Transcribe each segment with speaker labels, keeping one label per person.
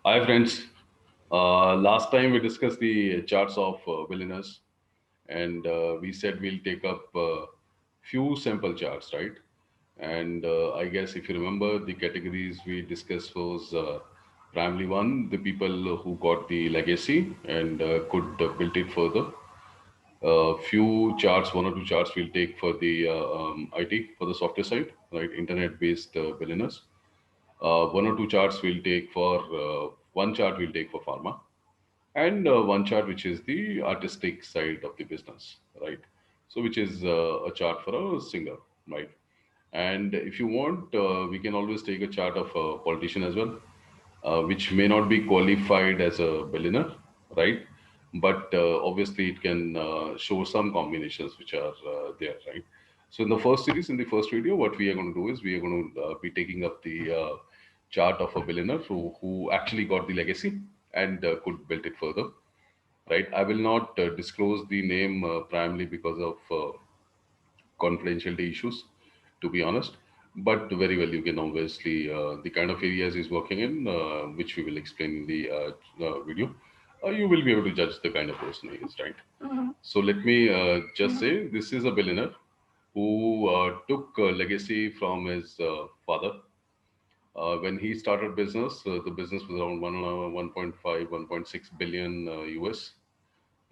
Speaker 1: Hi friends. Last time we discussed the charts of billionaires, and we said we'll take up few sample charts, right? And I guess if you remember, the categories we discussed was primarily one, the people who got the legacy and could build it further. Few charts, one or two charts we'll take for the IT, for the software side, right? Internet-based billionaires. One or two charts we'll take for one chart we'll take for pharma, and one chart which is the artistic side of the business, right? So which is a chart for a singer, right? And if you want, we can always take a chart of a politician as well, which may not be qualified as a billionaire, right? But obviously it can show some combinations which are there, right? So in the first series, in the first video, what we are going to do is we are going to be taking up the chart of a billionaire who actually got the legacy and could build it further, right? I will not disclose the name primarily because of confidentiality issues, to be honest. But very well, you can obviously the kind of areas he's working in, which we will explain in the video. You will be able to judge the kind of person he is, right? So let me just say this is a billionaire who took legacy from his father. When he started business, the business was around 1.5, 1.6 billion US.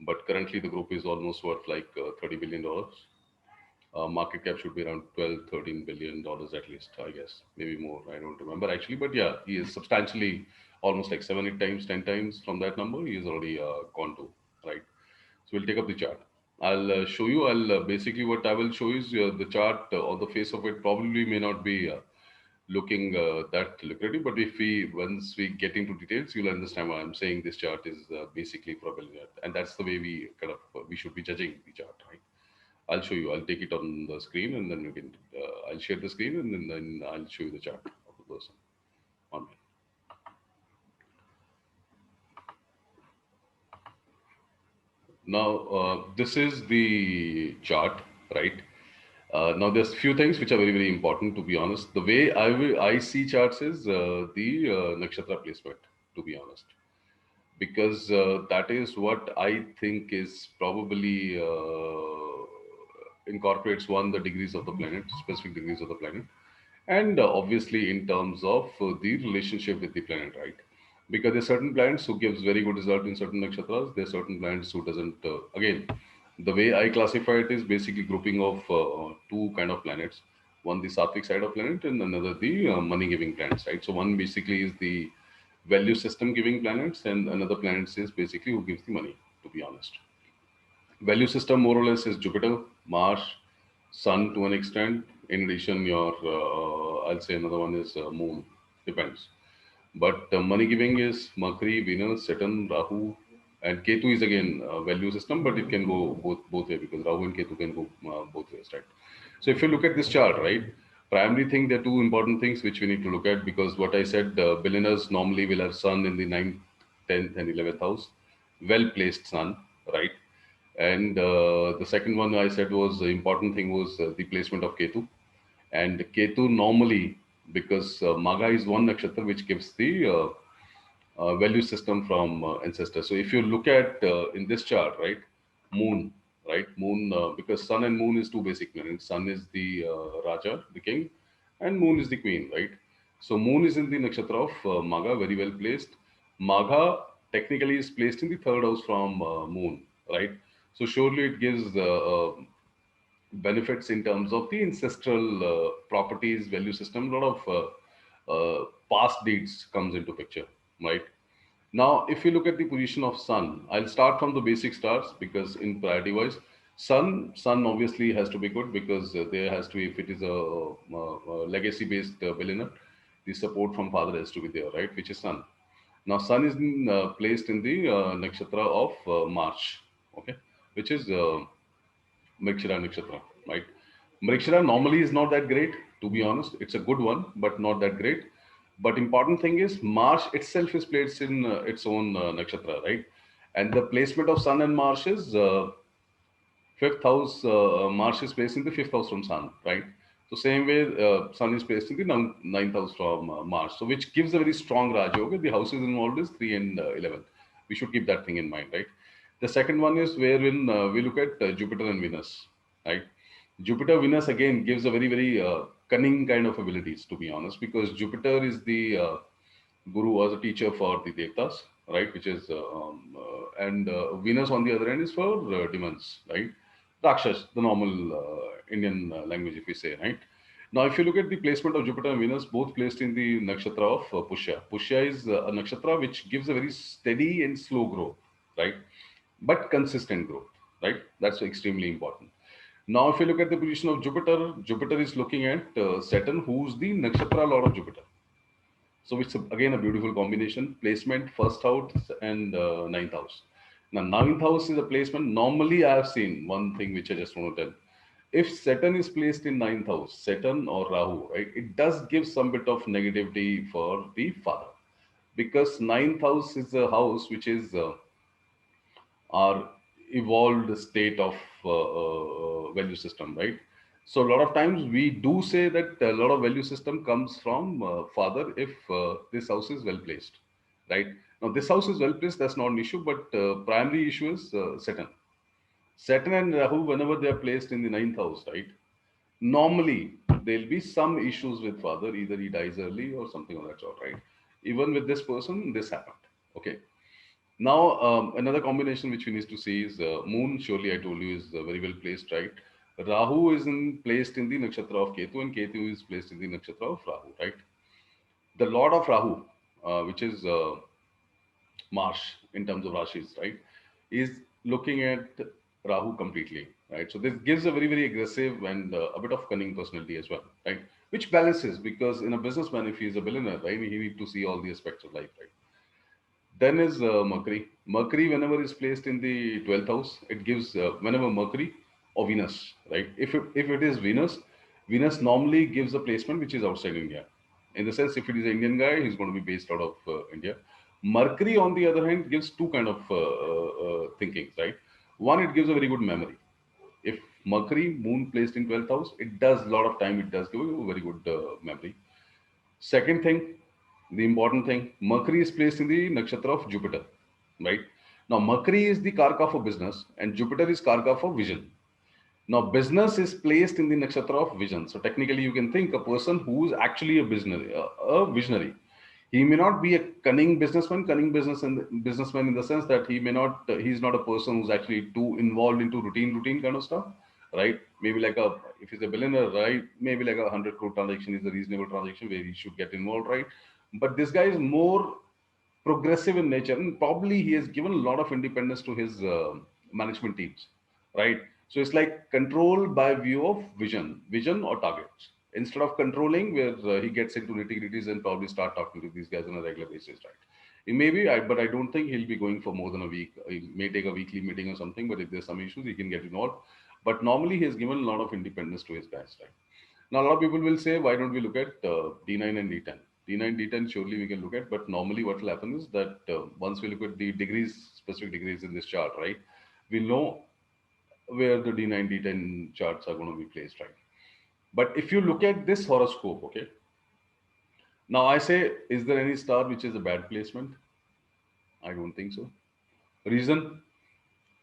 Speaker 1: But currently, the group is almost worth like $30 billion. Market cap should be around 12, $13 billion at least, I guess. Maybe more, I don't remember actually. But yeah, he is substantially almost like 7, 8 times, 10 times from that number. He is already gone to, right? So we'll take up the chart. I'll show you. I'll basically what I will show is the chart on the face of it probably may not be looking that lucrative, but if we once we get into details, you'll understand why I'm saying this chart is basically for a billionaire, and that's the way we kind of we should be judging the chart, right? I'll show you. I'll take it on the screen, and then you can. I'll share the screen, and then I'll show you the chart of the person on. Now, this is the chart, right? Now, there's few things which are very, very important. To be honest, the way I see charts is the nakshatra placement. To be honest, because that is what I think is probably incorporates one the degrees of the planet, specific degrees of the planet, and obviously in terms of the relationship with the planet, right? Because there are certain planets who gives very good result in certain nakshatras. There are certain planets who doesn't. Again, the way I classify it is basically grouping of two kind of planets. One the sattvic side of planet, and another the money giving planets, right? So one basically is the value system giving planets, and another planet is basically who gives the money. To be honest, value system more or less is Jupiter, Mars, Sun to an extent. In addition, your I'll say another one is Moon. Depends. But money giving is Mercury, Venus, Saturn, Rahu, and Ketu is again value system, but it can go both way because Rahu and Ketu can go both ways, right? So if you look at this chart, right, primary thing there are two important things which we need to look at because what I said, billionaires normally will have Sun in the ninth, 10th, and 11th house, well placed Sun, right? And the second one I said was the important thing was the placement of Ketu. And Ketu normally, because Maga is one nakshatra which gives the value system from ancestors. So if you look at in this chart, right, Moon, right, Moon, because Sun and Moon is two basic planets. Sun is the Raja, the king, and Moon is the queen, right? So Moon is in the nakshatra of Maga, very well placed. Magha technically is placed in the third house from Moon, right? So surely it gives benefits in terms of the ancestral properties, value system. A lot of past deeds comes into picture, right? Now, if you look at the position of Sun, I'll start from the basic stars because in priority wise, Sun obviously has to be good because there has to be, if it is a legacy based billionaire, the support from father has to be there, right? Which is Sun. Now, Sun is placed in the nakshatra of March, okay, which is Mrikshira Nakshatra, right? Mrikshira normally is not that great, to be honest. It's a good one, but not that great. But important thing is Mars itself is placed in its own nakshatra, right? And the placement of Sun and Mars is fifth house. Mars is placed in the fifth house from Sun, right? So same way, Sun is placed in the ninth house from Mars, so which gives a very strong Raj Yoga. The houses involved is 3 and 11. We should keep that thing in mind, right? The second one is wherein we look at Jupiter and Venus, right? Jupiter Venus again gives a very cunning kind of abilities, to be honest, because Jupiter is the Guru was a teacher for the Devtas, right? Which is and Venus on the other end is for demons, right? Rakshas, the normal Indian language, if we say, right? Now, if you look at the placement of Jupiter and Venus, both placed in the nakshatra of Pushya. Pushya is a nakshatra which gives a very steady and slow growth, right? But consistent growth, right? That's extremely important. Now, if you look at the position of Jupiter, Jupiter is looking at Saturn, who's the nakshatra lord of Jupiter. So it's again a beautiful combination. Placement, first house and ninth house. Now, ninth house is a placement. Normally, I have seen one thing which I just want to tell. If Saturn is placed in ninth house, Saturn or Rahu, right, it does give some bit of negativity for the father, because ninth house is a house which is our evolved state of value system, right? So a lot of times we do say that a lot of value system comes from father if this house is well placed, right? Now this house is well placed, that's not an issue, but primary issue is Saturn. Saturn and Rahu, whenever they are placed in the ninth house, right? Normally there'll be some issues with father, either he dies early or something of that sort, right? Even with this person, this happened. Okay. Now, another combination which we need to see is Moon. Surely, I told you is very well placed, right? Rahu is placed in the nakshatra of Ketu, and Ketu is placed in the nakshatra of Rahu, right? The Lord of Rahu, which is Mars in terms of Rashis, right, is looking at Rahu completely, right? So this gives a very aggressive and a bit of cunning personality as well, right? Which balances, because in a businessman, if he is a billionaire, right, he need to see all the aspects of life, right? Then is Mercury. Mercury, whenever is placed in the 12th house, it gives whenever Mercury or Venus, right? If it is Venus, Venus normally gives a placement which is outside India. In the sense, if it is an Indian guy, he's going to be based out of India. Mercury, on the other hand, gives two kind of thinkings, right? One, it gives a very good memory. If Mercury, Moon placed in 12th house, it does a lot of time. It does give a very good memory. Second thing, the important thing, Mercury is placed in the nakshatra of Jupiter, right? Now, Mercury is the karka for business, and Jupiter is karka for vision. Now, business is placed in the nakshatra of vision. So, technically, you can think a person who is actually a visionary. He may not be a cunning businessman in the sense that he may not, he's not a person who's actually too involved into routine kind of stuff, right? Maybe like a, if he's a billionaire, right? Maybe like 100 crore transaction is a reasonable transaction where he should get involved, right? But this guy is more progressive in nature, and probably he has given a lot of independence to his management teams, right? So it's like control by view of vision or targets, instead of controlling where he gets into nitty gritties and probably start talking to these guys on a regular basis, right? It may be, but I don't think he'll be going for more than a week. He may take a weekly meeting or something, but if there's some issues, he can get involved. But normally, he has given a lot of independence to his guys, right? Now, a lot of people will say, why don't we look at D9 and D10? D9, D10, surely we can look at, but normally what will happen is that once we look at the degrees, specific degrees in this chart, right, we'll know where the D9, D10 charts are going to be placed, right? But if you look at this horoscope, okay, now I say, is there any star which is a bad placement? I don't think so. Reason?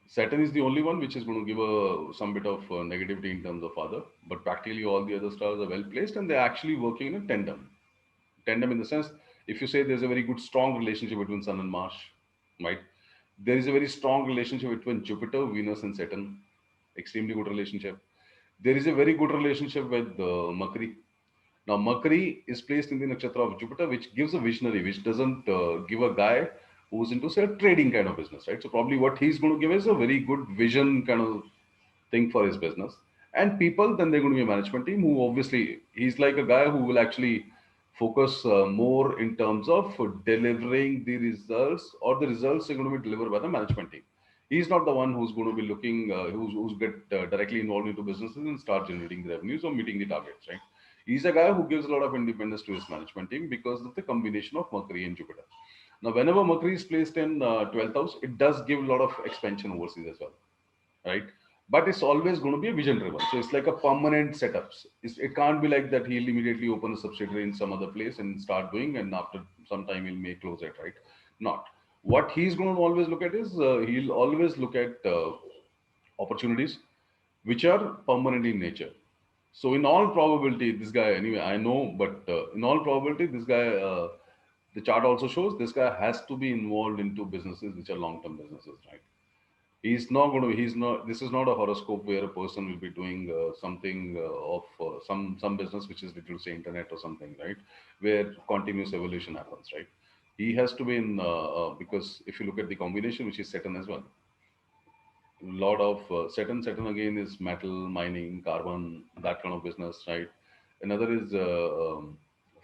Speaker 1: Saturn is the only one which is going to give some bit of negativity in terms of father, but practically all the other stars are well placed and they're actually working in a tandem. Tandem in the sense, if you say there's a very good, strong relationship between Sun and Mars, right? There is a very strong relationship between Jupiter, Venus, and Saturn. Extremely good relationship. There is a very good relationship with Mercury. Now, Mercury is placed in the nakshatra of Jupiter, which gives a visionary, which doesn't give a guy who's into, say, a trading kind of business, right? So, probably what he's going to give is a very good vision kind of thing for his business. And people, then they're going to be a management team who obviously, he's like a guy who will actually focus more in terms of delivering the results, or the results are going to be delivered by the management team. He's not the one who's going to be looking, who's get directly involved into businesses and start generating the revenues or meeting the targets, right? He's a guy who gives a lot of independence to his management team because of the combination of Mercury and Jupiter. Now, whenever Mercury is placed in 12th house, it does give a lot of expansion overseas as well, right? but it's always going to be a vision driven. So it's like a permanent setups. It can't be like that he'll immediately open a subsidiary in some other place and start doing, and after some time he'll may close it, right? Not. What he's going to always look at is he'll always look at opportunities which are permanent in nature. So in all probability, this guy anyway I know, but in all probability, this guy the chart also shows this guy has to be involved into businesses which are long term businesses, right? He's not going to. He's not. This is not a horoscope where a person will be doing something of some business which is little say internet or something, right? Where continuous evolution happens, right? He has to be in because if you look at the combination which is Saturn as well, lot of Saturn again is metal mining, carbon, that kind of business, right? Another is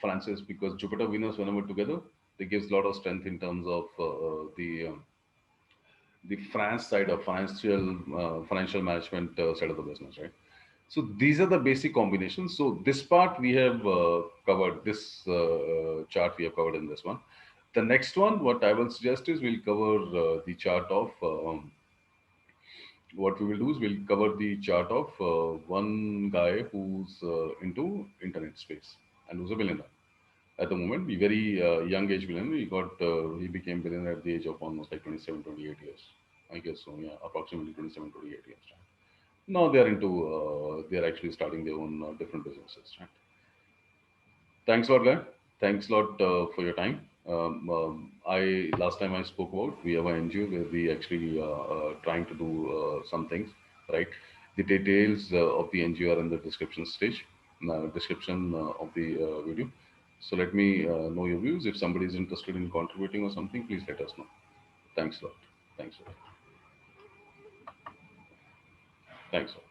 Speaker 1: Francis because Jupiter Venus whenever together, they gives a lot of strength in terms of the France side of financial management side of the business, right? So these are the basic combinations. So this part we have covered. This chart we have covered in this one. The next one, what I will suggest is we'll cover the chart of what we will do is we'll cover the chart of one guy who's into internet space and who's a billionaire at the moment. Very young age billionaire. He became billionaire at the age of almost like 27, 28 years. I guess so. Yeah, approximately 27, 28 years. Right? Now they are into. They are actually starting their own different businesses. Right? Thanks a lot, guy. Thanks a lot for your time. I last time I spoke about we have an NGO where we actually trying to do some things, right? The details of the NGO are in the description stage, description of the video. So let me know your views. If somebody is interested in contributing or something, please let us know. Thanks a lot. Thanks a lot. Thanks a lot.